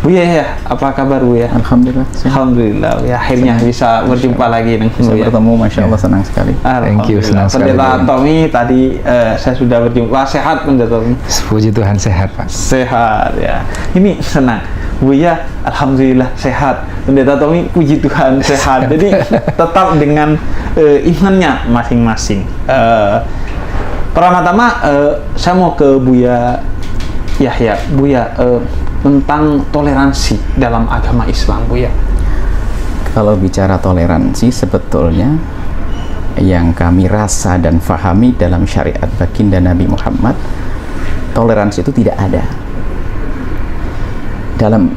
Buya ya, apa kabar Buya? Alhamdulillah. Alhamdulillah, ya akhirnya bisa berjumpa lagi dengan Bisa Buya. bertemu, Masya Allah, senang sekali. Thank you, senang sekali. Pendeta Tommy tadi saya sudah berjumpa. Wah, sehat Pendeta Tommy. Puji Tuhan, sehat Pak. Sehat ya. Ini senang. Buya, alhamdulillah sehat. Pendeta Tommy, puji Tuhan sehat. Jadi tetap dengan imannya masing-masing. Pertama-tama saya mau ke Buya Yahya. Buya, tentang toleransi dalam agama Islam, Buya. Kalau bicara toleransi, sebetulnya yang kami rasa dan fahami dalam syariat baginda Nabi Muhammad, toleransi itu tidak ada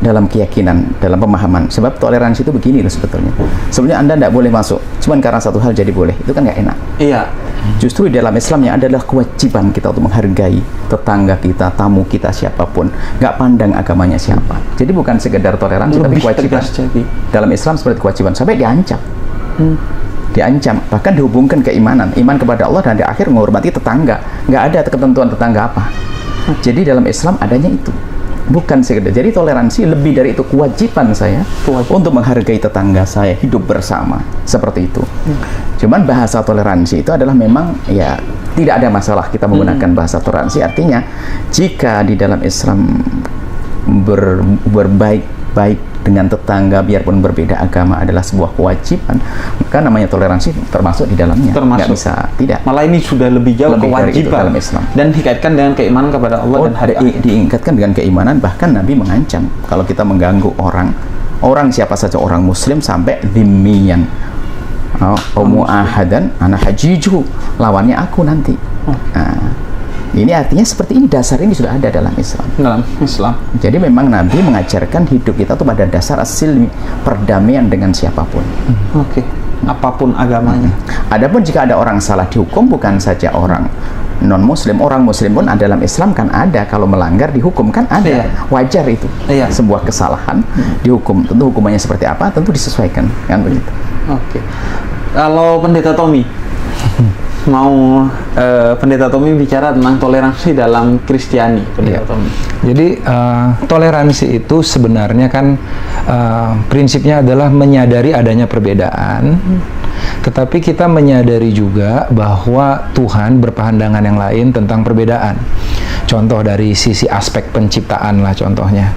dalam keyakinan, dalam pemahaman. Sebab toleransi itu begini loh sebetulnya. Sebenarnya Anda tidak boleh masuk, cuman karena satu hal jadi boleh. Itu kan nggak enak. Iya. Justru di dalam Islamnya adalah kewajiban kita untuk menghargai tetangga kita, tamu kita, siapapun, nggak pandang agamanya siapa. Jadi bukan sekedar toleransi, tapi kewajiban. Dalam Islam seperti kewajiban, sampai diancam. Diancam, bahkan dihubungkan keimanan, iman kepada Allah, dan di akhir menghormati tetangga. Nggak ada ketentuan tetangga apa. Jadi dalam Islam adanya itu. Bukan sekedar, jadi toleransi lebih dari itu, kewajiban saya untuk menghargai tetangga saya, hidup bersama, seperti itu. Cuman bahasa toleransi itu adalah memang ya tidak ada masalah kita menggunakan bahasa toleransi. Artinya jika di dalam Islam berbaik dengan tetangga biarpun berbeda agama adalah sebuah kewajiban, maka namanya toleransi termasuk di dalamnya. Nggak bisa tidak. Malah ini sudah lebih jauh kewajiban dalam Islam. Dan dikaitkan dengan keimanan kepada Allah dan hari akhir. Diingatkan dengan keimanan, bahkan Nabi mengancam kalau kita mengganggu orang siapa saja, orang Muslim sampai dhimmiyan, mu'ahadan ana hajiju, lawannya aku nanti. Ini artinya seperti ini, dasar ini sudah ada dalam Islam. Dalam Islam. Jadi memang Nabi mengajarkan hidup kita tuh pada dasar asil perdamaian dengan siapapun. Oke. Apapun agamanya. Adapun jika ada orang salah dihukum, bukan saja orang non-Muslim, orang Muslim pun dalam Islam kan ada, kalau melanggar dihukum kan ada. Wajar itu. Sebuah kesalahan dihukum. Tentu hukumannya seperti apa, tentu disesuaikan kan begitu. Oke. Kalau Pendeta Tommy mau Pendeta Tommy bicara tentang toleransi dalam Kristiani, Pendeta Tommy. Jadi toleransi itu sebenarnya kan prinsipnya adalah menyadari adanya perbedaan, tetapi kita menyadari juga bahwa Tuhan berpandangan yang lain tentang perbedaan. Contoh dari sisi aspek penciptaan lah contohnya,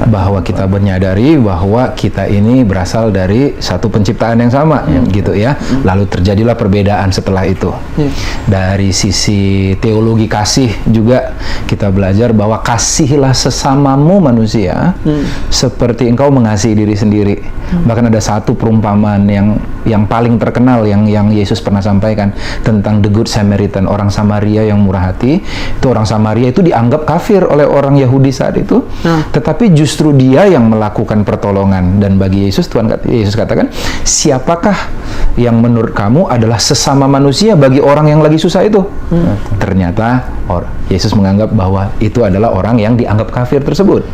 bahwa kita menyadari bahwa kita ini berasal dari satu penciptaan yang sama, gitu ya. Lalu terjadilah perbedaan setelah itu. Dari sisi teologi kasih juga kita belajar bahwa kasihilah sesamamu manusia seperti engkau mengasihi diri sendiri. Bahkan ada satu perumpamaan yang paling terkenal yang Yesus pernah sampaikan tentang the good Samaritan, orang Samaria yang murah hati. Itu orang Samaria itu dianggap kafir oleh orang Yahudi saat itu, tetapi justru dia yang melakukan pertolongan. Dan bagi Yesus, Yesus katakan, siapakah yang menurut kamu adalah sesama manusia bagi orang yang lagi susah itu? Ternyata Yesus menganggap bahwa itu adalah orang yang dianggap kafir tersebut.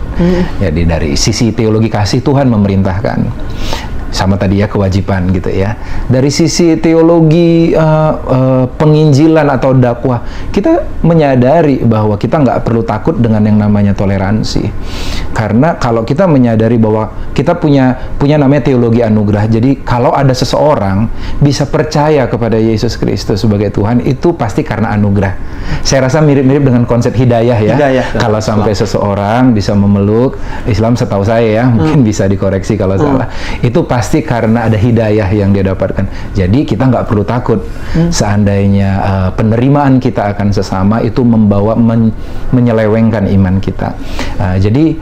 Jadi dari sisi teologi kasih, Tuhan memerintahkan. Sama tadi ya, kewajiban gitu ya. Dari sisi teologi penginjilan atau dakwah, kita menyadari bahwa kita nggak perlu takut dengan yang namanya toleransi. Karena kalau kita menyadari bahwa kita punya namanya teologi anugerah. Jadi kalau ada seseorang bisa percaya kepada Yesus Kristus sebagai Tuhan, itu pasti karena anugerah. Saya rasa mirip-mirip dengan konsep hidayah ya. Kalau sampai seseorang bisa memeluk Islam, setahu saya ya, mungkin bisa dikoreksi kalau salah. Itu pasti karena ada hidayah yang dia dapatkan. Jadi kita nggak perlu takut seandainya penerimaan kita akan sesama itu membawa menyelewengkan iman kita. Jadi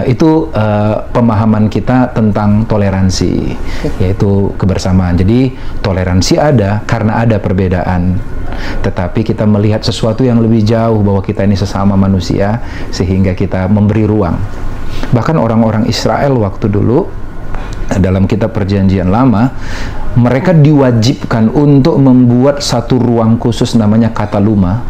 itu pemahaman kita tentang toleransi, yaitu kebersamaan. Jadi toleransi ada karena ada perbedaan, tetapi kita melihat sesuatu yang lebih jauh bahwa kita ini sesama manusia, sehingga kita memberi ruang. Bahkan orang-orang Israel waktu dulu dalam kitab Perjanjian Lama, mereka diwajibkan untuk membuat satu ruang khusus namanya kataluma,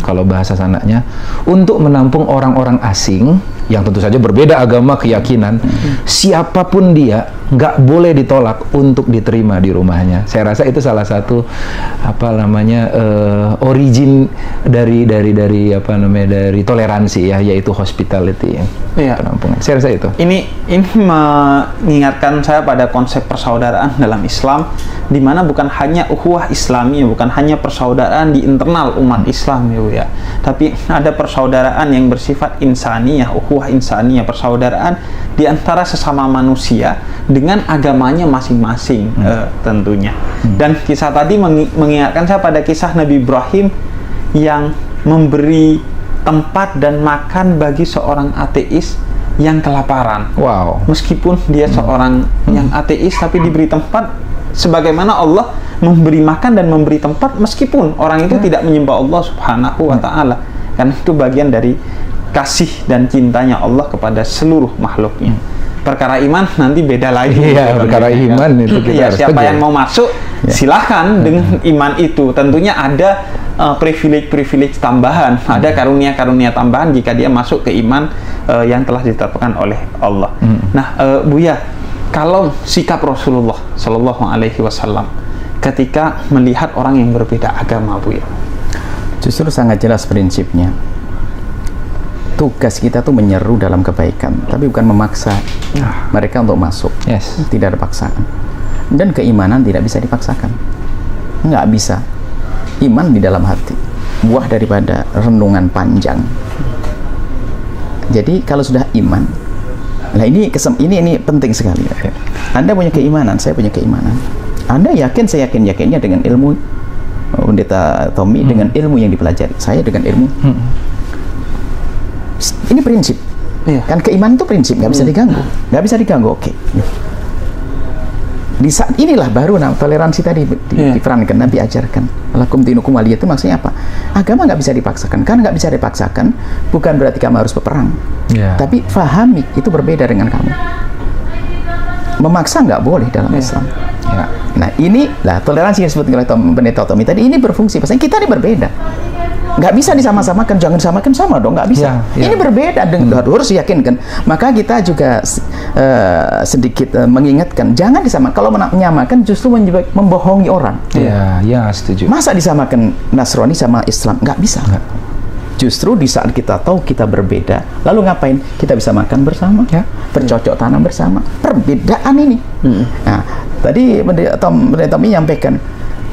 kalau bahasa sananya, untuk menampung orang-orang asing yang tentu saja berbeda agama, keyakinan, siapapun dia, nggak boleh ditolak untuk diterima di rumahnya. Saya rasa itu salah satu origin dari toleransi ya, yaitu hospitality, penampungan. Saya rasa itu. Ini mengingatkan saya pada konsep persaudaraan dalam Islam, di mana bukan hanya ukhuwah Islami, bukan hanya persaudaraan di internal umat Islam ya Bu ya, tapi ada persaudaraan yang bersifat insaniyah, ukhuwah insaniyah, persaudaraan di antara sesama manusia dengan agamanya masing-masing tentunya. Dan kisah tadi mengingatkan saya pada kisah Nabi Ibrahim yang memberi tempat dan makan bagi seorang ateis yang kelaparan. Wow. Meskipun dia seorang yang ateis, tapi diberi tempat sebagaimana Allah memberi makan dan memberi tempat meskipun orang itu tidak menyembah Allah Subhanahu wa Ta'ala. Karena itu bagian dari kasih dan cintanya Allah kepada seluruh makhluknya. Perkara iman nanti beda lagi. Iya, perkara iman itu kita harus siapa tegur. yang mau masuk silahkan dengan iman itu. Tentunya ada privilege tambahan, ada karunia-karunia tambahan jika dia masuk ke iman yang telah ditetapkan oleh Allah. Nah, Buya, kalau sikap Rasulullah Shallallahu Alaihi Wasallam ketika melihat orang yang berbeda agama, Buya, justru sangat jelas prinsipnya. Tugas kita tuh menyeru dalam kebaikan, tapi bukan memaksa mereka untuk masuk. Yes. Tidak ada paksaan. Dan keimanan tidak bisa dipaksakan. Nggak bisa. Iman di dalam hati, buah daripada renungan panjang. Jadi kalau sudah iman, nah ini penting sekali. Anda punya keimanan, saya punya keimanan. Anda yakin, saya yakinnya dengan ilmu Pendeta Tommy, dengan ilmu yang dipelajari. Saya dengan ilmu. Ini prinsip. Kan keimanan itu prinsip, nggak bisa diganggu. Nggak bisa diganggu, oke. Di saat inilah baru toleransi tadi diperankan, Nabi ajarkan. Lakum dinukum waliyah, itu maksudnya apa? Agama nggak bisa dipaksakan. Karena nggak bisa dipaksakan, bukan berarti kamu harus berperang. Tapi fahami, itu berbeda dengan kamu. Memaksa nggak boleh dalam Islam. Nah inilah toleransi yang disebut oleh Pendeta Tommy tadi, ini berfungsi. Pasalnya kita ini berbeda. Nggak bisa disama-samakan, jangan samakan sama dong, nggak bisa. Ini berbeda, harus yakinkan. Maka kita juga sedikit mengingatkan, jangan disamakan. Kalau menyamakan justru membohongi orang. Ya, setuju. Masa disamakan Nasrani sama Islam? Nggak bisa. Justru di saat kita tahu kita berbeda, lalu ngapain? Kita bisa makan bersama, bercocok tanam bersama. Perbedaan ini. Nah, tadi Pendeta Tommy menyampaikan,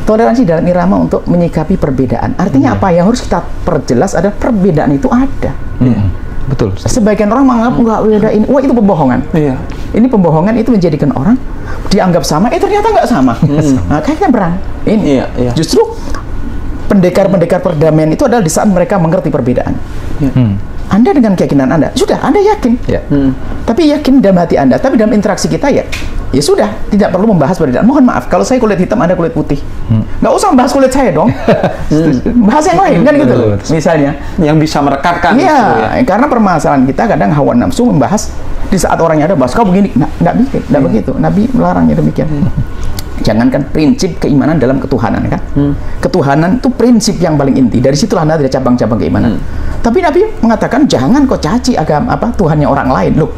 toleransi dalam irama untuk menyikapi perbedaan. Artinya apa? Yang harus kita perjelas ada perbedaan itu ada. Betul. Sebagian orang menganggap nggak bedain. Wah, itu pembohongan. Ini pembohongan itu menjadikan orang dianggap sama. Ternyata nggak sama. Nah, kayaknya berang. Ini justru pendekar-pendekar perdamaian itu adalah di saat mereka mengerti perbedaan. Anda dengan keyakinan Anda, sudah Anda yakin. Tapi yakin dalam hati Anda, tapi dalam interaksi kita ya sudah, tidak perlu membahas perbedaan. Mohon maaf, kalau saya kulit hitam, Anda kulit putih. Nggak usah membahas kulit saya dong. Bahas yang lain, kan gitu. Misalnya. Yang bisa merekatkan. Karena permasalahan kita kadang hawa nafsu membahas di saat orangnya ada bahas, kau begini. Nggak begitu. Nabi melarangnya demikian. Jangankan prinsip keimanan dalam ketuhanan kan. Ketuhanan itu prinsip yang paling inti. Dari situlah ada cabang-cabang keimanan. Tapi Nabi mengatakan jangan kau caci agama Tuhannya orang lain. Loh.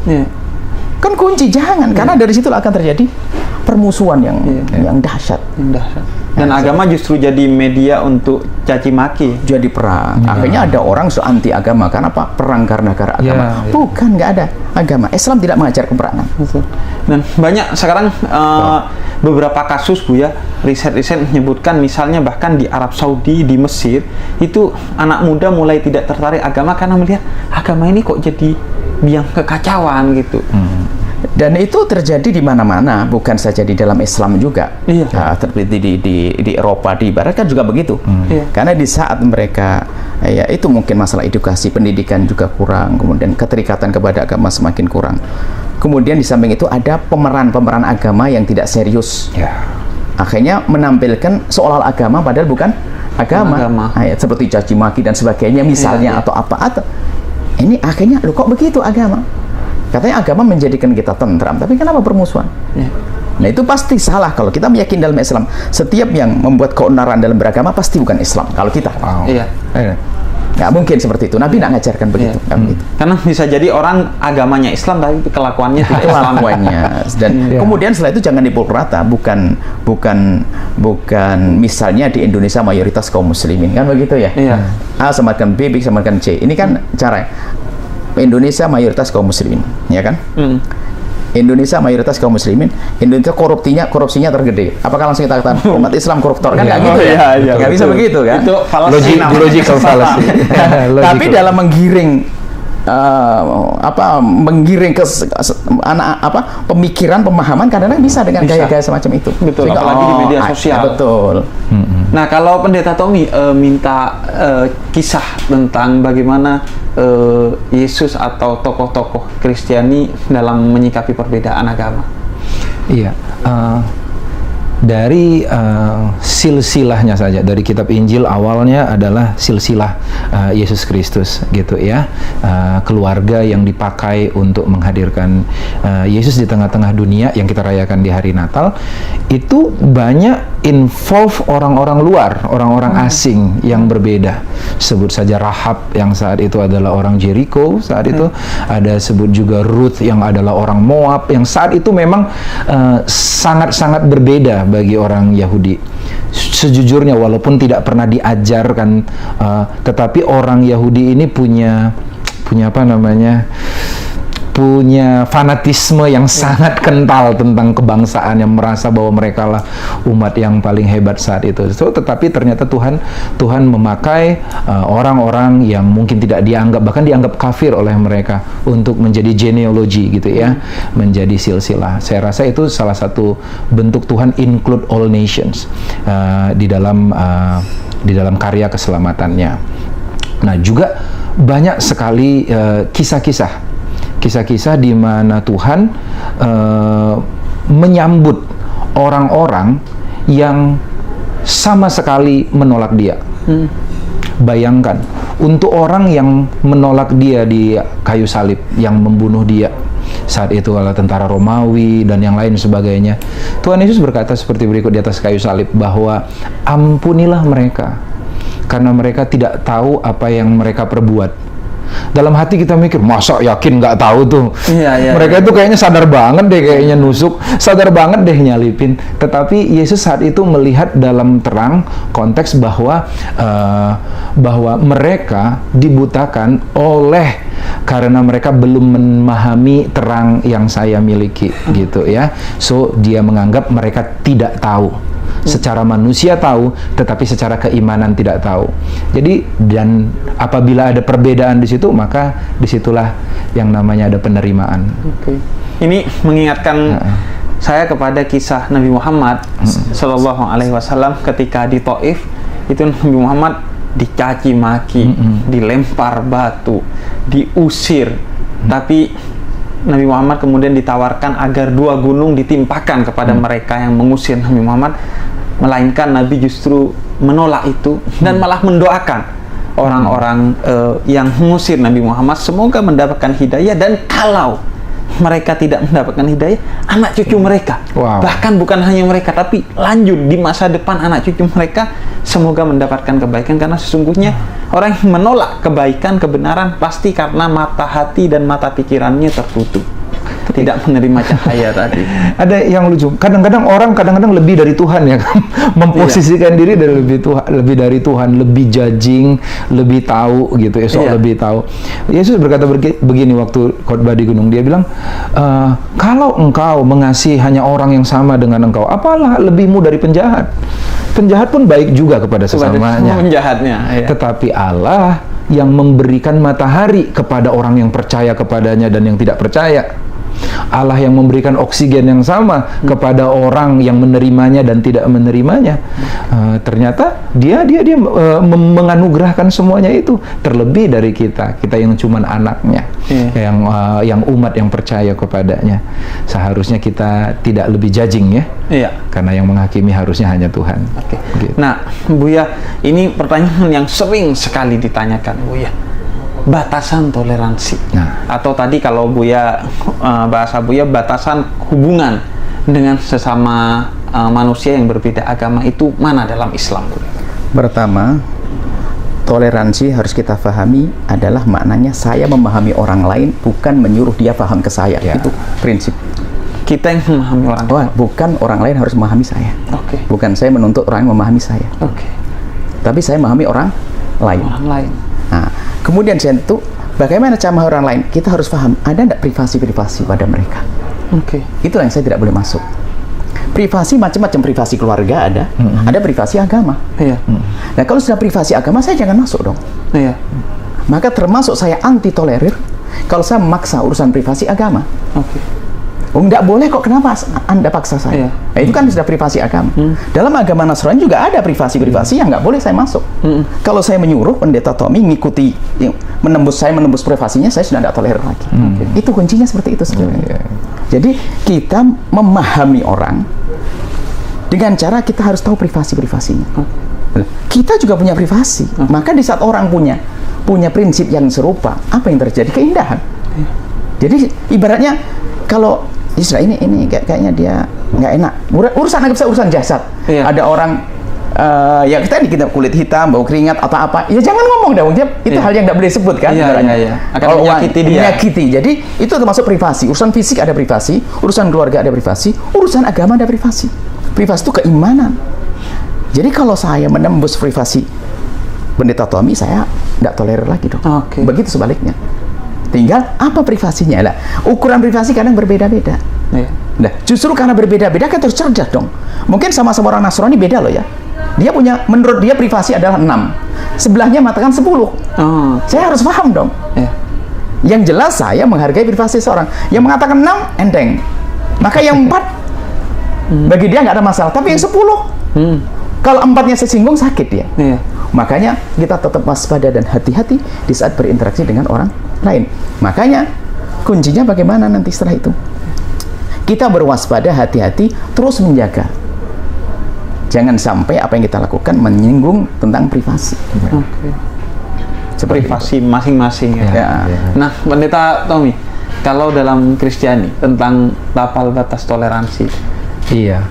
Kan kunci jangan, karena dari situlah akan terjadi permusuhan yang dahsyat. Dan agama justru jadi media untuk caci maki, jadi perang. Akhirnya ada orang anti agama karena apa? Perang karena agama. Bukan, nggak ada agama. Islam tidak mengajar peperangan. Dan banyak sekarang beberapa kasus, Bu ya, riset-riset menyebutkan misalnya bahkan di Arab Saudi, di Mesir, itu anak muda mulai tidak tertarik agama karena melihat agama ini kok jadi biang kekacauan gitu. Dan itu terjadi di mana-mana, bukan saja di dalam Islam juga. Terjadi di Eropa, di Barat kan juga begitu. Karena di saat mereka itu mungkin masalah edukasi, pendidikan juga kurang, kemudian keterikatan kepada agama semakin kurang. Kemudian di samping itu ada pemeran agama yang tidak serius. Akhirnya menampilkan seolah agama padahal bukan agama. Seperti caci maki dan sebagainya misalnya, atau apa. Ini akhirnya, loh kok begitu agama? Katanya agama menjadikan kita tentram, tapi kenapa permusuhan? Nah itu pasti salah. Kalau kita meyakini dalam Islam, setiap yang membuat keonaran dalam beragama pasti bukan Islam. Kalau kita, Nggak mungkin seperti itu. Nabi nggak ngajarkan begitu. Nggak begitu. Karena bisa jadi orang agamanya Islam tapi kelakuannya tidak Islam. Kelakuannya. Dan kemudian setelah itu jangan dipukul rata. Bukan misalnya di Indonesia mayoritas kaum muslimin kan begitu ya. A sama dengan B, B sama dengan C. Ini kan cara Indonesia mayoritas kaum muslimin, ya kan? Indonesia mayoritas kaum muslimin, Indonesia korupsinya tergede. Apakah langsung kita katakan umat Islam koruptor? Kan nggak gitu ya? Nggak bisa begitu kan? Itu logical fallacy. Tapi dalam menggiring menggiring ke pemikiran, pemahaman kadang-kadang bisa dengan gaya-gaya semacam itu. Betul. Sehingga, apalagi di media sosial. Betul. Nah, kalau Pendeta Tommy minta kisah tentang bagaimana Yesus atau tokoh-tokoh Kristiani dalam menyikapi perbedaan agama. Iya. Dari silsilahnya saja, dari kitab Injil awalnya adalah silsilah Yesus Kristus gitu ya, keluarga yang dipakai untuk menghadirkan Yesus di tengah-tengah dunia yang kita rayakan di hari Natal. Itu banyak involve orang-orang luar, orang-orang asing yang berbeda. Sebut saja Rahab yang saat itu adalah orang Jericho saat itu, ada sebut juga Ruth yang adalah orang Moab yang saat itu memang sangat-sangat berbeda bagi orang Yahudi. Sejujurnya walaupun tidak pernah diajarkan, tetapi orang Yahudi ini punya fanatisme yang sangat kental tentang kebangsaan, yang merasa bahwa mereka lah umat yang paling hebat saat itu. Tetapi ternyata Tuhan memakai orang-orang yang mungkin tidak dianggap, bahkan dianggap kafir oleh mereka untuk menjadi genealogi gitu ya, menjadi silsilah. Saya rasa itu salah satu bentuk Tuhan include all nations di dalam karya keselamatannya. Nah, juga banyak sekali kisah-kisah di mana Tuhan menyambut orang-orang yang sama sekali menolak Dia. Bayangkan, untuk orang yang menolak Dia di kayu salib, yang membunuh Dia saat itu adalah tentara Romawi dan yang lain sebagainya, Tuhan Yesus berkata seperti berikut di atas kayu salib, bahwa ampunilah mereka karena mereka tidak tahu apa yang mereka perbuat. Dalam hati kita mikir, masa yakin nggak tahu tuh? Mereka itu kayaknya sadar banget deh, kayaknya nusuk, sadar banget deh nyalipin. Tetapi Yesus saat itu melihat dalam terang konteks bahwa mereka dibutakan karena mereka belum memahami terang yang saya miliki, gitu ya. So dia menganggap mereka tidak tahu. Secara manusia tahu, tetapi secara keimanan tidak tahu. Jadi, dan apabila ada perbedaan di situ, maka disitulah yang namanya ada penerimaan. Ini mengingatkan saya kepada kisah Nabi Muhammad Sallallahu Alaihi Wasallam ketika di Taif. Itu Nabi Muhammad dicaci maki, dilempar batu, diusir. Tapi Nabi Muhammad kemudian ditawarkan agar 2 gunung ditimpakan kepada mereka yang mengusir Nabi Muhammad, melainkan Nabi justru menolak itu dan malah mendoakan orang-orang yang mengusir Nabi Muhammad semoga mendapatkan hidayah, dan kalau mereka tidak mendapatkan hidayah, anak cucu mereka, bahkan bukan hanya mereka, tapi lanjut di masa depan anak cucu mereka semoga mendapatkan kebaikan. Karena sesungguhnya orang yang menolak kebaikan, kebenaran, pasti karena mata hati dan mata pikirannya tertutup, tidak menerima cahaya tadi. Ada yang lucu, kadang-kadang orang lebih dari Tuhan ya, memposisikan diri lebih dari Tuhan, lebih judging, lebih tahu gitu ya, lebih tahu. Yesus berkata begini waktu khotbah di gunung, dia bilang, kalau engkau mengasihi hanya orang yang sama dengan engkau, apalah lebihmu dari penjahat? Penjahat pun baik juga kepada sesamanya. Tetapi Allah yang memberikan matahari kepada orang yang percaya kepadanya dan yang tidak percaya. Allah yang memberikan oksigen yang sama kepada orang yang menerimanya dan tidak menerimanya. Ternyata dia menganugerahkan semuanya itu, terlebih dari kita yang cuman anaknya, yang umat yang percaya kepadanya. Seharusnya kita tidak lebih judging ya, karena yang menghakimi harusnya hanya Tuhan. Gitu. Nah, Buya, ini pertanyaan yang sering sekali ditanyakan, Buya. Batasan toleransi, atau tadi kalau Buya bahasa Buya, batasan hubungan dengan sesama manusia yang berbeda agama itu mana dalam Islam, Buya? Pertama, toleransi harus kita pahami adalah maknanya saya memahami orang lain, bukan menyuruh dia paham ke saya. Ya. Itu prinsip. Kita yang memahami orang lain. Bukan orang lain harus memahami saya. Oke. Bukan saya menuntut orang yang memahami saya. Oke. Tapi saya memahami orang lain. Orang lain. Nah, kemudian itu bagaimana cara memahami orang lain? Kita harus paham, ada enggak privasi-privasi pada mereka? Oke. Itulah yang saya tidak boleh masuk. Privasi macam-macam, privasi keluarga ada privasi agama. Iya. Nah, kalau sudah privasi agama, saya jangan masuk dong. Iya. Maka termasuk saya anti tolerir kalau saya memaksa urusan privasi agama. Oke. Oh, nggak boleh kok, kenapa Anda paksa saya? Iya. Nah, itu kan sudah privasi agama. Dalam agama Nasrani juga ada privasi-privasi yang nggak boleh saya masuk. Kalau saya menyuruh pendeta Tommy mengikuti, menembus privasinya, saya sudah tidak tolerir lagi. Itu kuncinya seperti itu sebenarnya. Jadi kita memahami orang dengan cara kita harus tahu privasi-privasinya. Kita juga punya privasi. Maka di saat orang punya prinsip yang serupa, apa yang terjadi? Keindahan. Jadi ibaratnya kalau Israel ini kayaknya dia nggak enak. Urusan agama saya urusan jasad. Iya. Ada orang ya kita kulit hitam, bau keringat atau apa, ya jangan ngomong dong. Itu hal yang nggak boleh disebut kan. Iya. Akan menyakiti dia. Menyakiti. Jadi itu termasuk privasi. Urusan fisik ada privasi, urusan keluarga ada privasi, urusan agama ada privasi. Privasi itu keimanan. Jadi kalau saya menembus privasi pendeta Tommy, saya nggak tolerir lagi dong. Oke. Begitu sebaliknya. Tinggal apa privasinya lah. Ukuran privasi kadang berbeda-beda. Iya. Nah, justru karena berbeda-beda kan harus cerdas dong. Mungkin sama-sama orang Nasrani beda loh ya. Dia punya, menurut dia privasi adalah 6. Sebelahnya mengatakan 10. Oh. Saya harus paham dong. Iya. Yang jelas saya menghargai privasi seorang. Yang mengatakan 6 enteng. Maka yang 4 bagi dia nggak ada masalah. Tapi yang 10 kalau 4-nya sesinggung sakit dia. Iya. Makanya kita tetap waspada dan hati-hati di saat berinteraksi dengan orang lain. Makanya kuncinya bagaimana nanti setelah itu? Kita berwaspada, hati-hati, terus menjaga. Jangan sampai apa yang kita lakukan menyinggung tentang privasi. Oke. Privasi masing-masing ya. Ya. Nah, Pendeta Tommy, kalau dalam Kristiani tentang tapal batas toleransi. Iya,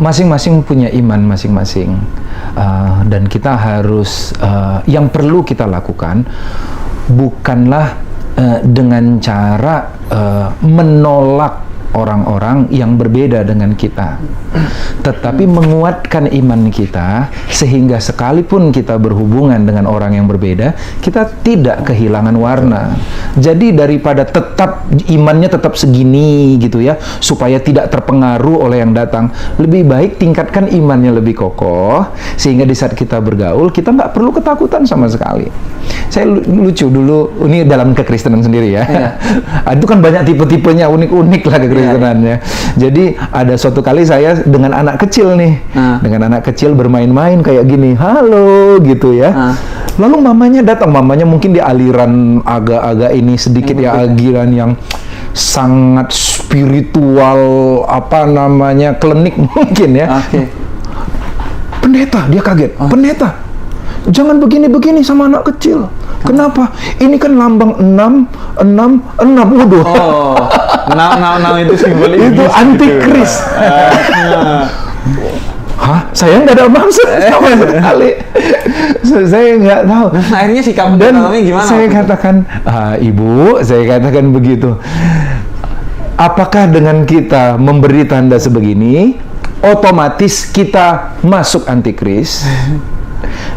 masing-masing punya iman masing-masing, dan kita harus yang perlu kita lakukan bukanlah dengan cara menolak orang-orang yang berbeda dengan kita, tetapi menguatkan iman kita sehingga sekalipun kita berhubungan dengan orang yang berbeda, kita tidak kehilangan warna. Jadi daripada tetap imannya tetap segini gitu ya, supaya tidak terpengaruh oleh yang datang, lebih baik tingkatkan imannya lebih kokoh sehingga di saat kita bergaul kita nggak perlu ketakutan sama sekali. Saya lucu dulu, ini dalam kekristenan sendiri ya. Itu kan banyak tipe-tipenya, unik-unik lah kekristenannya. Jadi ada suatu kali saya dengan anak kecil nih, dengan anak kecil bermain-main kayak gini, halo gitu ya. Lalu mamanya datang, mamanya mungkin di aliran agak-agak ini sedikit ya, aliran yang sangat spiritual, apa namanya, klinik mungkin ya. Pendeta, dia kaget. Pendeta, jangan begini-begini sama anak kecil. Kenapa? Ini kan lambang 666. Waduh. Oh, 6 itu simbol itu antikris. Hah? Saya nggak ada maksud sama sekali. Saya nggak tahu. Akhirnya sikap dan gimana? Saya katakan, Ibu, saya katakan begitu. Apakah dengan kita memberi tanda sebegini, otomatis kita masuk antikris?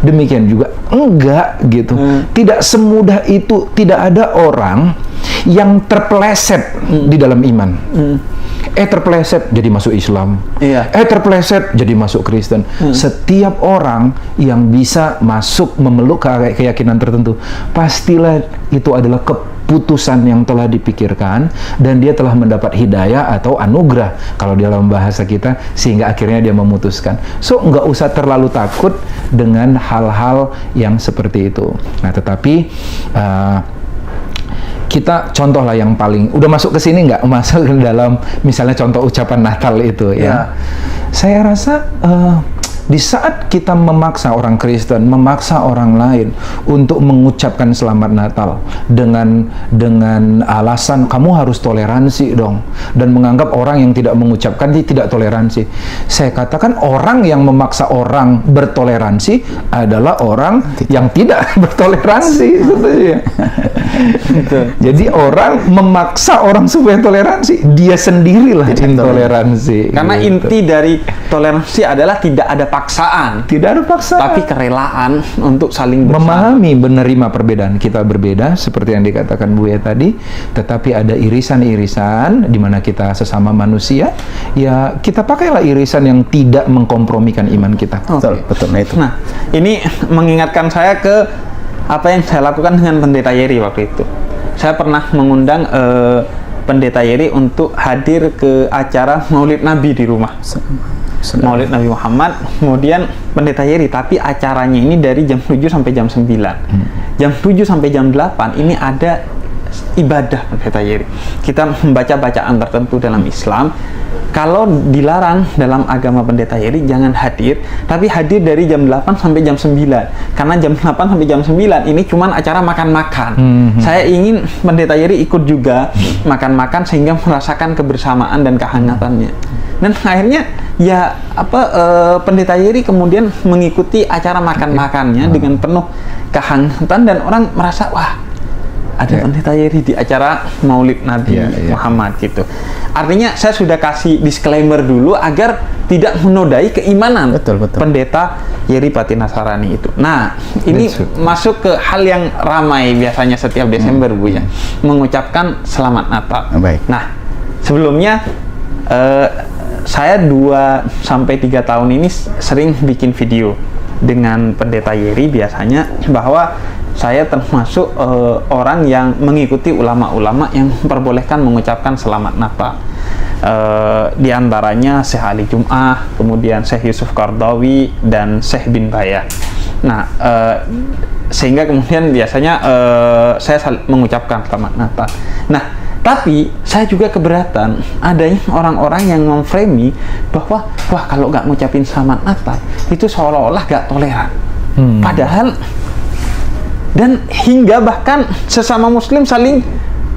Demikian juga enggak gitu. Tidak semudah itu. Tidak ada orang yang terpeleset di dalam iman. Terpeleset jadi masuk Islam. Terpeleset jadi masuk Kristen. Setiap orang yang bisa masuk memeluk keyakinan tertentu, pastilah itu adalah keputusan yang telah dipikirkan dan dia telah mendapat hidayah atau anugerah kalau di dalam bahasa kita, sehingga akhirnya dia memutuskan. So nggak usah terlalu takut dengan hal-hal yang seperti itu. Nah, tetapi kita contoh lah yang paling udah masuk ke sini, nggak masuk ke dalam misalnya contoh ucapan Natal itu ya. Saya rasa di saat kita memaksa orang Kristen, memaksa orang lain untuk mengucapkan selamat Natal dengan alasan kamu harus toleransi dong, dan menganggap orang yang tidak mengucapkan dia tidak toleransi. Saya katakan orang yang memaksa orang bertoleransi adalah orang yang tidak bertoleransi. Jadi orang memaksa orang supaya toleransi, dia sendirilah intoleransi. Karena inti dari toleransi adalah tidak ada paksaan. Tidak ada paksaan. Tapi kerelaan untuk saling bersama. Memahami, menerima perbedaan. Kita berbeda, seperti yang dikatakan Buya tadi, tetapi ada irisan-irisan di mana kita sesama manusia, ya kita pakailah irisan yang tidak mengkompromikan iman kita. Betul, betul. Nah, itu. Nah, ini mengingatkan saya ke apa yang saya lakukan dengan Pendeta Yeri waktu itu. Saya pernah mengundang Pendeta Yeri untuk hadir ke acara Maulid Nabi di rumah. Maulid Nabi Muhammad, kemudian Pendeta Yeri, tapi acaranya ini dari jam 7 sampai jam 9. Jam 7 sampai jam 8 ini ada ibadah Pendeta Yeri. Kita membaca bacaan tertentu dalam Islam. Kalau dilarang dalam agama Pendeta Yeri, jangan hadir, tapi hadir dari jam 8 sampai jam 9. Karena jam 8 sampai jam 9 ini cuman acara makan-makan. Saya ingin Pendeta Yeri ikut juga makan-makan sehingga merasakan kebersamaan dan kehangatannya. Dan akhirnya ya Pendeta Yeri kemudian mengikuti acara makan-makannya dengan penuh kehangatan, dan orang merasa wah, ada Pendeta Yeri di acara Maulid Nabi Muhammad gitu. Artinya saya sudah kasih disclaimer dulu agar tidak menodai keimanan Pendeta Yeri Patinasarani itu. Nah, ini masuk ke hal yang ramai biasanya setiap Desember, Bu ya, mengucapkan Selamat Natal. Baik. Nah, sebelumnya saya 2-3 tahun ini sering bikin video dengan Pendeta Yeri biasanya, bahwa saya termasuk orang yang mengikuti ulama-ulama yang memperbolehkan mengucapkan Selamat Natal. Di antaranya Syekh Ali Jum'ah, kemudian Syekh Yusuf Qardawi, dan Syekh bin Bayah. Nah, sehingga kemudian biasanya saya mengucapkan Selamat Natal. Nah, tapi saya juga keberatan adanya orang-orang yang memframe bahwa wah, kalau nggak ngucapin Selamat Natal itu seolah-olah nggak toleran. Padahal, dan hingga bahkan sesama Muslim saling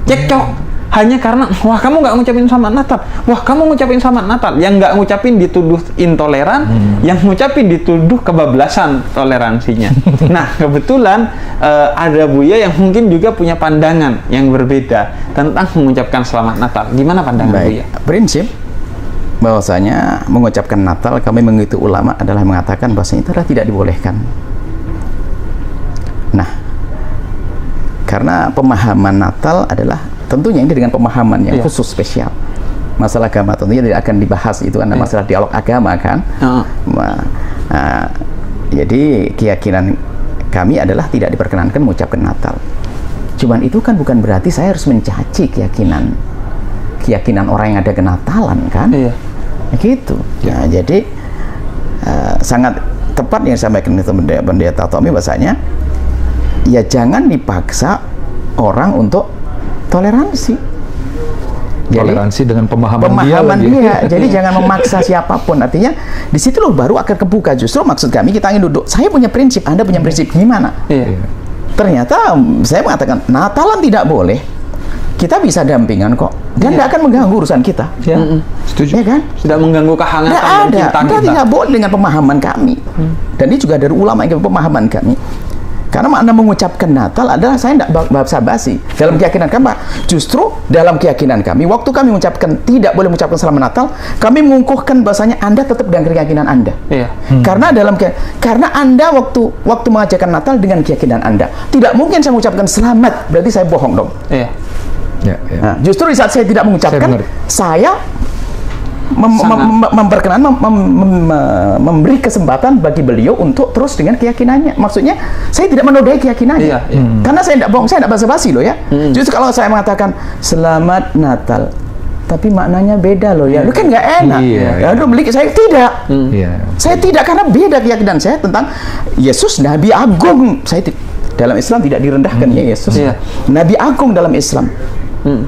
cekcok hanya karena wah, kamu nggak ngucapin Selamat Natal, wah, kamu ngucapin Selamat Natal. Yang nggak ngucapin dituduh intoleran, yang ngucapin dituduh kebablasan toleransinya. Nah, kebetulan ada Buya yang mungkin juga punya pandangan yang berbeda tentang mengucapkan Selamat Natal. Gimana pandangan Buya? Prinsip bahwasanya mengucapkan Natal, kami mengikuti ulama adalah mengatakan bahwasanya itu adalah tidak dibolehkan. Nah, karena pemahaman Natal adalah tentunya ini dengan pemahaman yang khusus spesial. Masalah agama tentunya tidak akan dibahas, itu karena masalah dialog agama kan. Jadi keyakinan kami adalah tidak diperkenankan mengucapkan Natal. Cuman itu kan bukan berarti saya harus mencaci keyakinan orang yang ada kenatalan kan. Gitu. Nah, jadi sangat tepat yang disampaikan Pendeta Tommy bahasanya ya jangan dipaksa orang untuk toleransi. Toleransi dengan pemahaman dia. Jadi jangan memaksa siapapun. Artinya di situ loh baru akan kebuka. Justru maksud kami kita ingin duduk. Saya punya prinsip, Anda punya prinsip, gimana? Ternyata saya mengatakan Natalan tidak boleh. Kita bisa dampingan kok. Dan tidak akan mengganggu urusan kita. Setuju. Ya kan? Tidak mengganggu kehangatan dan cinta kita. Tidak boleh dengan pemahaman kami. Dan ini juga dari ulama yang pemahaman kami. Karena makna mengucapkan Natal adalah saya tidak basa-basi. Dalam keyakinan kami, justru dalam keyakinan kami, waktu kami mengucapkan tidak boleh mengucapkan Selamat Natal, kami mengukuhkan bahasanya Anda tetap dengan keyakinan Anda. Karena karena Anda waktu mengajarkan Natal dengan keyakinan Anda, tidak mungkin saya mengucapkan selamat, berarti saya bohong dong. Nah, justru di saat saya tidak mengucapkan, saya memberi kesempatan bagi beliau untuk terus dengan keyakinannya. Maksudnya saya tidak menodai keyakinannya. Karena saya tidak bohong, saya tidak basa-basi loh ya. Justru kalau saya mengatakan Selamat Natal, tapi maknanya beda loh ya, lu kan nggak enak. Saya tidak. Saya tidak, karena beda keyakinan saya tentang Yesus Nabi Agung. Dalam Islam tidak direndahkan ya Yesus. Nabi Agung dalam Islam.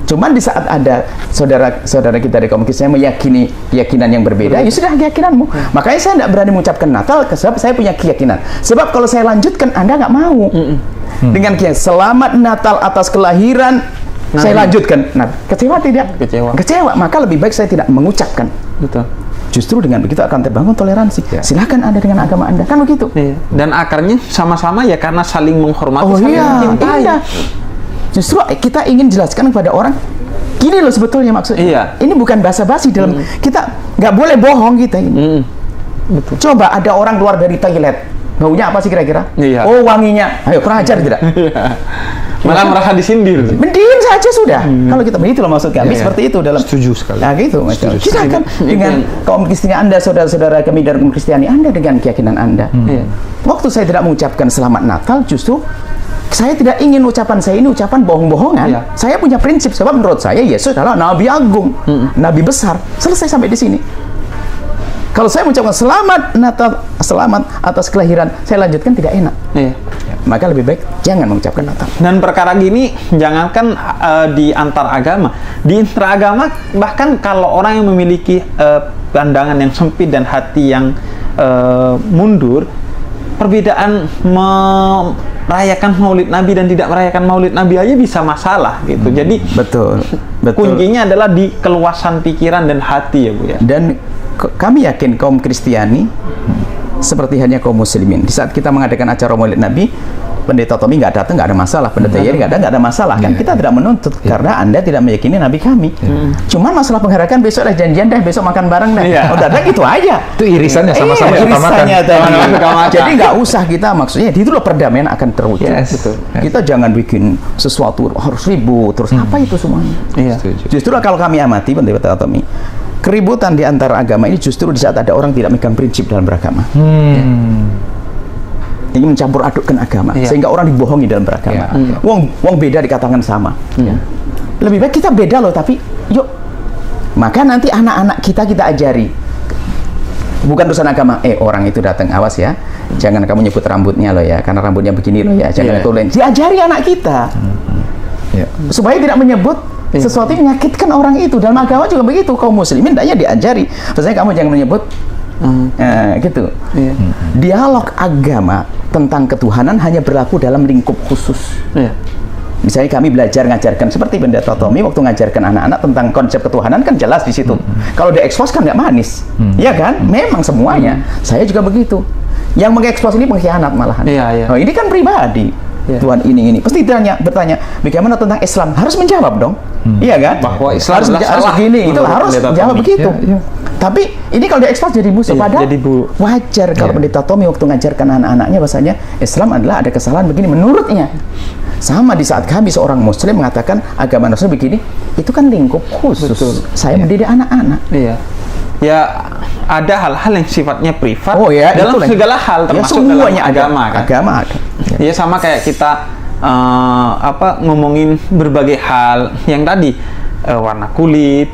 Cuman di saat ada saudara-saudara kita dari kaum Kristen meyakini keyakinan yang berbeda, ya sudah keyakinanmu. Makanya saya tidak berani mengucapkan Natal, sebab saya punya keyakinan. Sebab kalau saya lanjutkan, Anda nggak mau. Dengan keyakinan, selamat Natal atas kelahiran, saya lanjutkan. Nah, kecewa tidak? Kecewa. Maka lebih baik saya tidak mengucapkan. Betul. Justru dengan begitu akan terbangun toleransi. Silakan Anda dengan agama Anda, kan begitu. Dan akarnya sama-sama ya karena saling menghormati, saling mencintai. Iya. Justru kita ingin jelaskan kepada orang, gini loh sebetulnya maksudnya. Iya. Ini bukan basa-basi dalam kita nggak boleh bohong kita ini. Betul. Coba ada orang keluar dari toilet, baunya apa sih kira-kira? Iya. Oh, wanginya. Ayo kurang ajar tidak? Malah merasa disindir. Mending saja sudah. Kalau kita begitu loh maksud kami seperti itu dalam. Setuju sekali. Nah gitu. Kita akan dengan kaum Kristen Anda, saudara-saudara kami dari kaum Kristiani Anda dengan keyakinan Anda. Waktu saya tidak mengucapkan selamat Natal, justru saya tidak ingin ucapan saya ini ucapan bohong-bohongan. Saya punya prinsip, sebab menurut saya Yesus adalah Nabi Agung, Nabi besar. Selesai sampai di sini. Kalau saya mengucapkan selamat Natal, selamat atas kelahiran, saya lanjutkan tidak enak. Maka lebih baik jangan mengucapkan Natal. Dan perkara gini, jangankan di antar agama, di interagama, bahkan kalau orang yang memiliki pandangan yang sempit dan hati yang mundur, perbedaan merayakan Maulid Nabi dan tidak merayakan Maulid Nabi aja bisa masalah gitu. Jadi betul. Kuncinya adalah di keluasan pikiran dan hati ya Bu ya. Dan kami yakin kaum Kristiani seperti hanya kaum muslimin. Di saat kita mengadakan acara Maulid Nabi, Pendeta Tommy nggak datang, nggak ada masalah. Pendeta Yeri nggak ada masalah kan? Kita tidak menuntut karena Anda tidak meyakini Nabi kami. Cuman masalah pengharakan besok ada janjian deh, besok makan bareng deh. Oh, datang itu aja. Itu irisannya sama-sama irisannya utamakan. Jadi nggak usah kita maksudnya itu loh perdamaian akan terwujud. Betul. Kita jangan bikin sesuatu harus ribut terus apa itu semuanya. Justru kalau kami amati Pendeta Tommy, keributan di antara agama ini justru di saat ada orang tidak megang prinsip dalam beragama. Ini mencampur adukkan agama sehingga orang dibohongi dalam beragama. Wong beda dikatakan sama. Lebih baik kita beda loh, tapi yuk. Maka nanti anak-anak kita ajari. Bukan urusan agama. Orang itu datang, awas ya. Jangan kamu nyebut rambutnya loh ya, karena rambutnya begini loh ya. Jangan itu lain. Diajari anak kita. Supaya tidak menyebut sesuatu yang menyakitkan orang itu. Dalam agama juga begitu. Kaum muslimin hendaknya diajari. Maksudnya kamu jangan menyebut gitu. Dialog agama tentang ketuhanan hanya berlaku dalam lingkup khusus. Misalnya kami belajar ngajarkan seperti Pendeta Tommy waktu ngajarkan anak-anak tentang konsep ketuhanan kan jelas di situ. Kalau diekspos kan nggak manis, ya kan? Memang semuanya. Saya juga begitu. Yang mengekspos ini pengkhianat malahan. Oh, ini kan pribadi. Tuhan ini pasti bertanya bagaimana tentang Islam, harus menjawab dong. Iya kan? Bahwa Islam harus begini, itu harus jawab begitu. Tapi ini kalau diekspos jadi musuh, padahal wajar kalau Pendeta Tommy waktu ngajarkan anak-anaknya bahasanya Islam adalah ada kesalahan begini menurutnya. Sama di saat kami seorang muslim mengatakan agama Rasul begini, itu kan lingkup khusus. Saya mendidik anak-anak. Ya ada hal-hal yang sifatnya privat itu dalam segala hal termasuk semuanya dalam agama kan. Agama ada. Ya sama kayak kita ngomongin berbagai hal yang tadi warna kulit.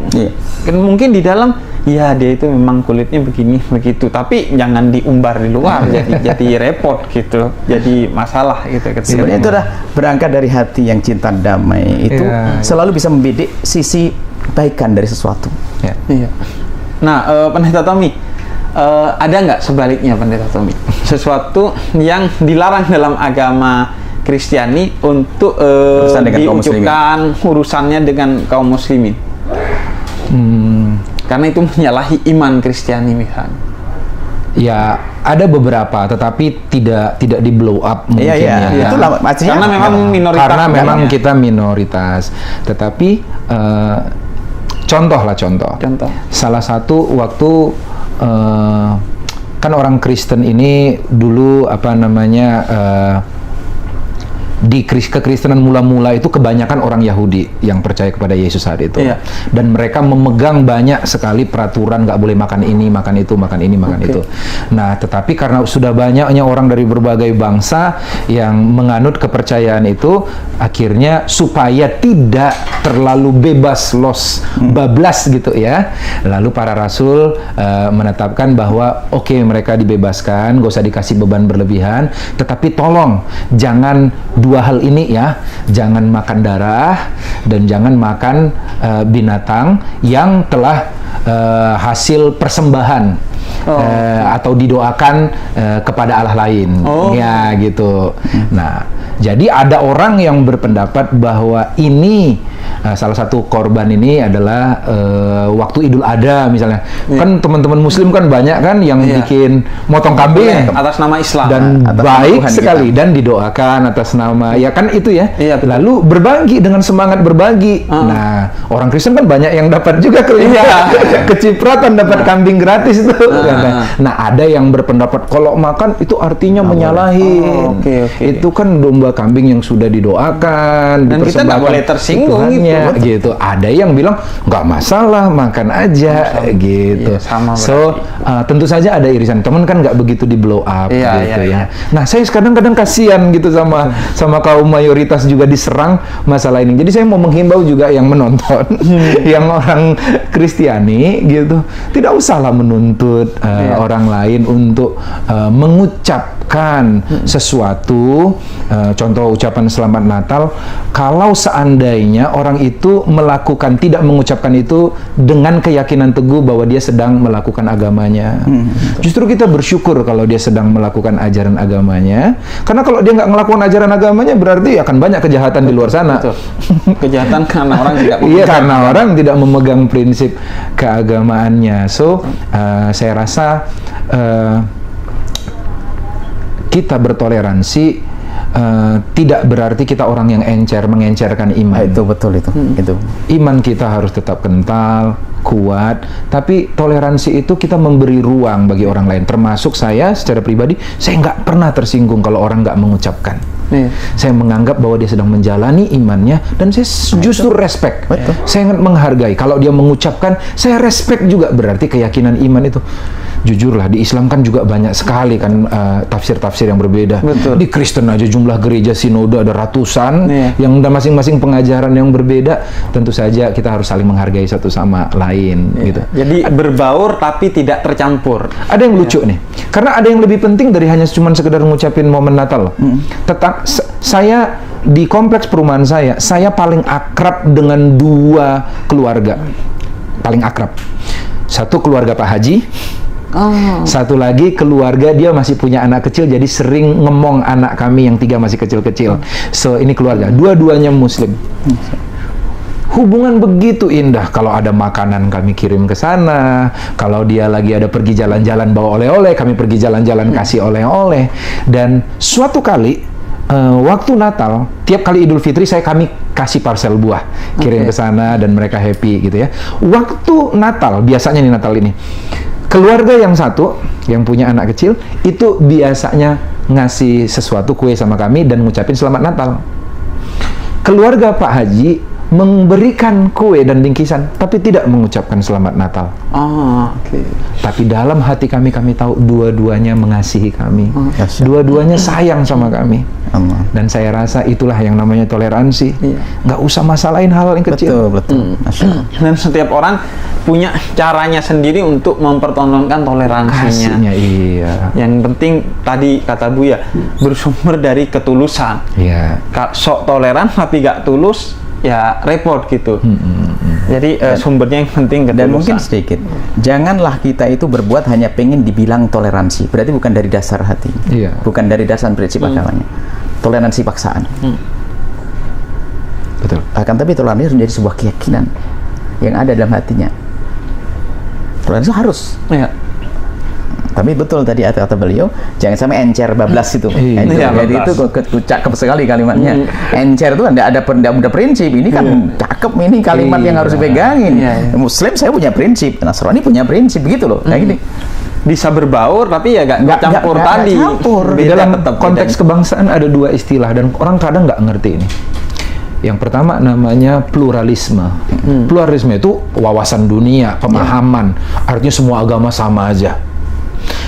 Kan mungkin di dalam dia itu memang kulitnya begini begitu, tapi jangan diumbar di luar jadi repot gitu, jadi masalah gitu. Sebenarnya itu udah berangkat dari hati yang cinta damai itu selalu bisa membidik sisi kebaikan dari sesuatu. Nah, Pendeta Tommy, ada nggak sebaliknya Pendeta Tommy? Sesuatu yang dilarang dalam agama Kristiani untuk diucapkan urusannya dengan kaum muslimin? Karena itu menyalahi iman Kristiani misalnya. Ya ada beberapa, tetapi tidak di blow up mungkin. Itulah maksudnya. Karena memang minoritas. Karena memang kita minoritas. Tetapi contoh. Salah satu waktu kan orang Kristen ini dulu di kekristenan mula-mula itu kebanyakan orang Yahudi yang percaya kepada Yesus saat itu. Dan mereka memegang banyak sekali peraturan, nggak boleh makan ini, makan itu, makan ini, makan itu. Nah, tetapi karena sudah banyaknya orang dari berbagai bangsa yang menganut kepercayaan itu, akhirnya supaya tidak terlalu bebas bablas gitu ya. Lalu para rasul menetapkan bahwa oke, mereka dibebaskan, nggak usah dikasih beban berlebihan, tetapi tolong jangan dua hal ini ya, jangan makan darah dan jangan makan binatang yang telah hasil persembahan atau didoakan kepada Allah lain, ya gitu. Nah, jadi ada orang yang berpendapat bahwa ini salah satu korban ini adalah waktu Idul Adha misalnya. Kan teman-teman Muslim kan banyak kan yang bikin motong kambing atas nama Islam dan baik sekali dan didoakan atas nama, ya kan itu ya. Lalu berbagi dengan semangat berbagi. Nah, orang Kristen kan banyak yang dapat juga kecipratan dapat kambing gratis itu. Nah, ada yang berpendapat kalau makan itu artinya menyalahin. Itu kan domba kambing yang sudah didoakan, dan kita nggak boleh tersinggung gitu. Ada yang bilang nggak masalah, makan aja gitu. So tentu saja ada irisan. Teman kan nggak begitu di blow up gitu ya. Nah, saya kadang-kadang kasihan gitu sama kaum mayoritas juga diserang masalah ini. Jadi saya mau menghimbau juga yang menonton, yang orang Kristiani gitu, tidak usahlah menuntut orang lain untuk mengucapkan sesuatu, contoh ucapan Selamat Natal, kalau seandainya orang itu tidak mengucapkan itu dengan keyakinan teguh bahwa dia sedang melakukan agamanya. Justru kita bersyukur kalau dia sedang melakukan ajaran agamanya, karena kalau dia nggak melakukan ajaran agamanya berarti akan banyak kejahatan di luar sana. Kejahatan karena orang tidak karena orang tidak memegang prinsip keagamaannya. So saya rasa kita bertoleransi tidak berarti kita orang yang mengencerkan iman. Itu betul itu. Iman kita harus tetap kental, kuat, tapi toleransi itu kita memberi ruang bagi orang lain. Termasuk saya secara pribadi, saya nggak pernah tersinggung kalau orang nggak mengucapkan. Saya menganggap bahwa dia sedang menjalani imannya dan saya justru respect. Saya sangat menghargai. Kalau dia mengucapkan, saya respect juga, berarti keyakinan iman itu. Jujurlah, di Islam kan juga banyak sekali kan tafsir-tafsir yang berbeda. Di Kristen aja jumlah gereja sinode ada ratusan yang ada masing-masing pengajaran yang berbeda. Tentu saja kita harus saling menghargai satu sama lain gitu. Jadi berbaur tapi tidak tercampur. Ada yang lucu nih. Karena ada yang lebih penting dari hanya cuma sekedar ngucapin momen Natal. Saya di kompleks perumahan saya paling akrab dengan 2 keluarga. Paling akrab. Satu keluarga Pak Haji. Satu lagi keluarga dia masih punya anak kecil, jadi sering ngemong anak kami yang 3 masih kecil-kecil. So ini keluarga, dua-duanya Muslim. Hubungan begitu indah. Kalau ada makanan kami kirim ke sana, kalau dia lagi ada pergi jalan-jalan bawa oleh-oleh, kami pergi jalan-jalan kasih oleh-oleh. Dan suatu kali waktu Natal, tiap kali Idul Fitri kami kasih parcel buah kirim ke sana dan mereka happy gitu ya. Waktu Natal, biasanya nih Natal ini, keluarga yang satu yang punya anak kecil itu biasanya ngasih sesuatu kue sama kami dan ngucapin Selamat Natal. Keluarga Pak Haji memberikan kue dan bingkisan tapi tidak mengucapkan Selamat Natal. Tapi dalam hati kami tahu dua-duanya mengasihi kami. Dua-duanya sayang sama kami. Dan saya rasa itulah yang namanya toleransi. Nggak usah masalahin hal yang kecil. Betul. Dan setiap orang punya caranya sendiri untuk mempertontonkan toleransinya. Yang penting tadi kata Buya, bersumber dari ketulusan. Sok toleran tapi nggak tulus, ya repot gitu. Jadi sumbernya yang penting ketulusan. Dan mungkin sedikit, janganlah kita itu berbuat hanya pengen dibilang toleransi. Berarti bukan dari dasar hati, bukan dari dasar prinsip agamanya. Toleransi paksaan. Betul. Tapi toleransi harus menjadi sebuah keyakinan yang ada dalam hatinya. Toleransi harus. Tapi betul tadi kata beliau, jangan sampai encer bablas itu. Jadi itu cakep sekali kalimatnya. Encer itu tidak ada prinsip. Ini kan cakep, ini kalimat yang harus dipegangin. Muslim saya punya prinsip, Nasrani punya prinsip, begitu loh. Kayak gini. Bisa berbaur tapi ya nggak campur tadi. Di dalam konteks kebangsaan ada 2 istilah dan orang kadang nggak ngerti ini. Yang pertama namanya pluralisme. Pluralisme itu wawasan dunia, pemahaman. Artinya semua agama sama aja.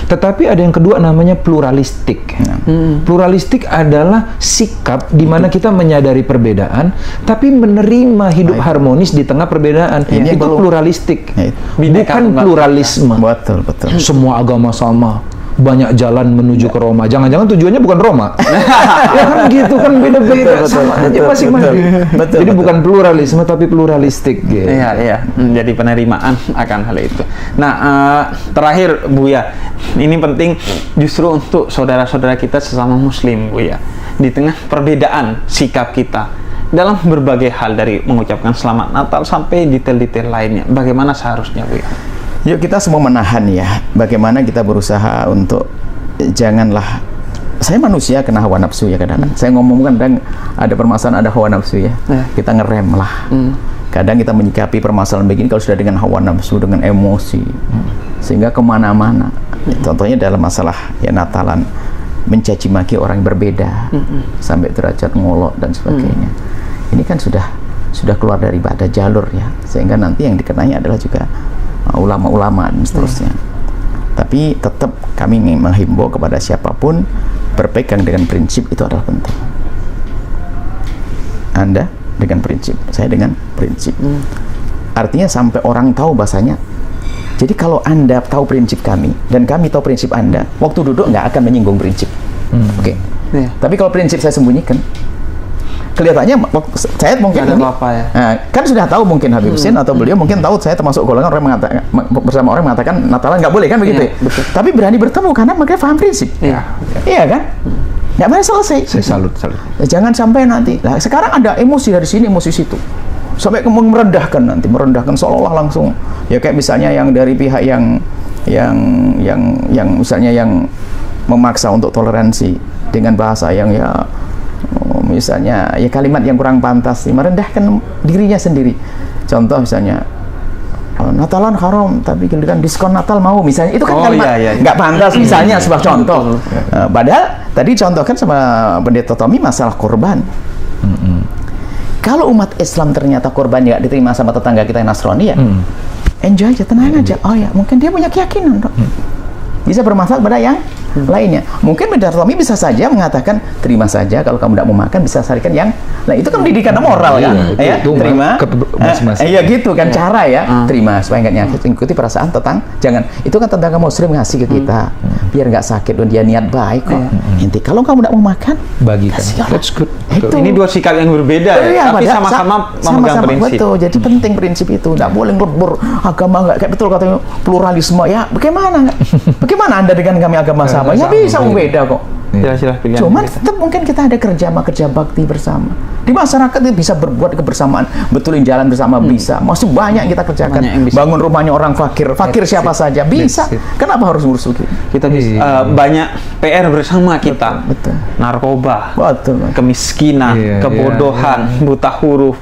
Tetapi ada yang kedua namanya pluralistik. Pluralistik adalah sikap di mana kita menyadari perbedaan, tapi menerima hidup harmonis di tengah perbedaan. Itu pluralistik, bukan pluralisme. Betul. Semua agama sama, banyak jalan menuju ke Roma. Jangan-jangan tujuannya bukan Roma. Ya kan gitu kan, beda-beda. Sama aja masing-masing. Jadi bukan pluralisme tapi pluralistik gitu. Iya. Jadi penerimaan akan hal itu. Nah, terakhir Buya, ini penting justru untuk saudara-saudara kita sesama Muslim, Buya. Di tengah perbedaan sikap kita dalam berbagai hal, dari mengucapkan selamat Natal sampai detail-detail lainnya, bagaimana seharusnya, Buya? Yuk kita semua menahan ya, bagaimana kita berusaha untuk janganlah, saya manusia kena hawa nafsu ya kadang-kadang. Saya ngomong kadang ada permasalahan, ada hawa nafsu ya. Kita ngerem lah. Kadang kita menyikapi permasalahan begini kalau sudah dengan hawa nafsu, dengan emosi, sehingga kemana-mana. Contohnya dalam masalah ya Natalan, mencaci maki orang yang berbeda, sampai derajat ngolok dan sebagainya. Ini kan sudah keluar dari pada jalur ya, sehingga nanti yang dikenai adalah juga ulama-ulama dan seterusnya. Tapi tetap kami menghimbau kepada siapapun berpegang dengan prinsip itu adalah penting. Anda dengan prinsip, saya dengan prinsip. Artinya sampai orang tahu bahasanya. Jadi kalau Anda tahu prinsip kami dan kami tahu prinsip Anda, waktu duduk nggak akan menyinggung prinsip. Oke. Tapi kalau prinsip saya sembunyikan, kelihatannya saya mungkin ini, kan sudah tahu mungkin Habib Husin atau beliau mungkin tahu saya termasuk golongan orang mengatakan, bersama orang mengatakan Natalan nggak boleh kan begitu ya, tapi berani bertemu karena mereka paham prinsip. Iya kan, nggak boleh selesai. Saya salut. Jangan sampai nanti, nah sekarang ada emosi dari sini, emosi situ, sampai merendahkan nanti, seolah-olah langsung ya, kayak misalnya yang dari pihak yang misalnya yang memaksa untuk toleransi dengan bahasa yang ya misalnya ya kalimat yang kurang pantas, merendahkan dirinya sendiri. Contoh misalnya Natalan haram tapi giliran diskon Natal mau, misalnya itu kan kalimat nggak pantas misalnya, sebuah contoh. Padahal tadi contohkan sama Pendeta Tommy masalah korban. Kalau umat Islam ternyata korban nggak diterima sama tetangga kita yang Nasrani ya, enjoy aja, tenang aja. Oh ya, mungkin dia punya keyakinan, bisa bermanfaat pada yang lainnya. Mungkin Pendeta Tommy bisa saja mengatakan terima saja, kalau kamu tidak mau makan bisa carikan yang. Nah itu kan pendidikan moral kan, ya terima. Iya gitu kan cara ya, terima supaya nggak nyakit, ikuti perasaan jangan. Itu kan tetangga Muslim ngasih ke kita, biar nggak sakit dan dia niat baik kok. Nanti kalau kamu tidak mau makan, bagikan. That's good. Itu. Ini dua sikap yang berbeda tapi sama-sama memegang prinsip. Betul. Jadi penting prinsip itu, nggak boleh lebur agama, nggak kayak betul katanya pluralisme ya. Bagaimana Anda dengan kami agama sama? Ya bisa beda kok. Cuman tetap mungkin kita ada kerja bakti bersama di masyarakat, itu bisa berbuat kebersamaan, betulin jalan bersama bisa. Masih banyak kita kerjakan, bangun rumahnya orang fakir siapa saja bisa. Kenapa harus ngurus kita bisa banyak PR bersama kita. Betul. Narkoba, kemiskinan, kebodohan, buta huruf,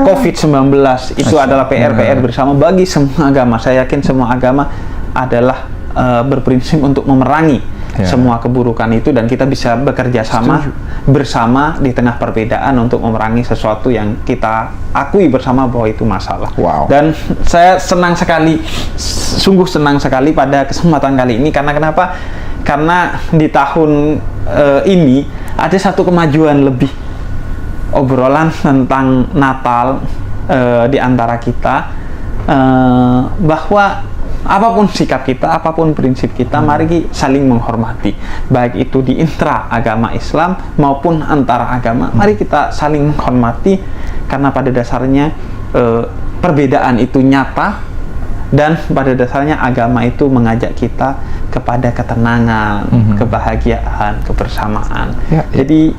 COVID-19 itu adalah PR bersama bagi semua agama. Saya yakin semua agama adalah berprinsip untuk memerangi semua keburukan itu, dan kita bisa bekerja sama bersama di tengah perbedaan untuk memerangi sesuatu yang kita akui bersama bahwa itu masalah. Dan saya sungguh senang sekali pada kesempatan kali ini. Karena kenapa? Karena di tahun ini ada satu kemajuan lebih, obrolan tentang Natal di antara kita, bahwa apapun sikap kita, apapun prinsip kita, mari saling menghormati. Baik itu di intra agama Islam maupun antara agama, mari kita saling menghormati, karena pada dasarnya perbedaan itu nyata, dan pada dasarnya agama itu mengajak kita kepada ketenangan, kebahagiaan, kebersamaan. Jadi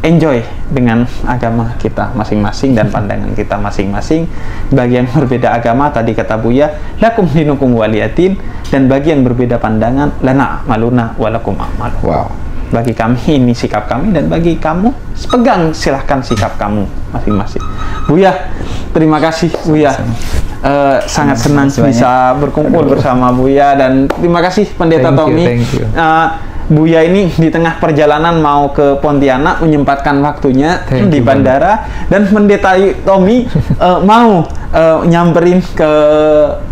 enjoy dengan agama kita masing-masing dan pandangan kita masing-masing. Bagi yang berbeda agama, tadi kata Buya, lakum dinukum waliyadin, dan bagi yang berbeda pandangan, lana maluna walakum amal. Bagi kami ini sikap kami, dan bagi kamu pegang silahkan sikap kamu masing-masing. Buya, terima kasih Buya. Sangat senang bisa berkumpul bersama Buya, dan terima kasih Pendeta Tommy. Buya ini di tengah perjalanan mau ke Pontianak menyempatkan waktunya di bandara, dan Pendeta Tommy mau nyamperin ke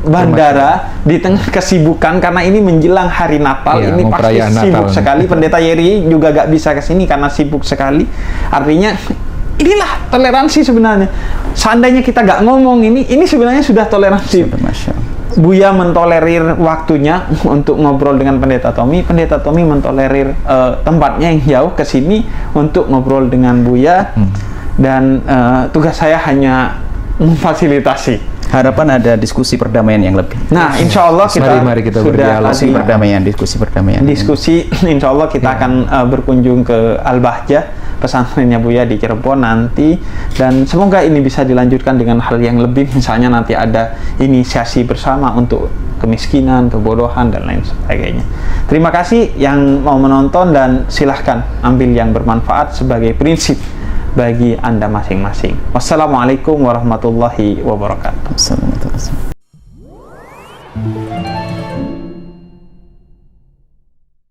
bandara di tengah kesibukan, karena ini menjelang hari Natal. Ini pasti sibuk sekali. Pendeta Yeri juga gak bisa kesini karena sibuk sekali. Artinya inilah toleransi sebenarnya. Seandainya kita gak ngomong ini sebenarnya sudah toleransi. Buya mentolerir waktunya untuk ngobrol dengan Pendeta Tommy mentolerir tempatnya yang jauh ke sini untuk ngobrol dengan Buya, dan tugas saya hanya memfasilitasi. Harapan ada diskusi perdamaian yang lebih. Nah, insya Allah Mari kita berdialog. Diskusi perdamaian. Diskusi, insya Allah kita akan berkunjung ke Al-Bahjah, pesantrennya Buya di Cirebon nanti, dan semoga ini bisa dilanjutkan dengan hal yang lebih, misalnya nanti ada inisiasi bersama untuk kemiskinan, kebodohan, dan lain sebagainya. Terima kasih yang mau menonton, dan silahkan ambil yang bermanfaat sebagai prinsip bagi Anda masing-masing. Wassalamualaikum warahmatullahi wabarakatuh. Assalamualaikum.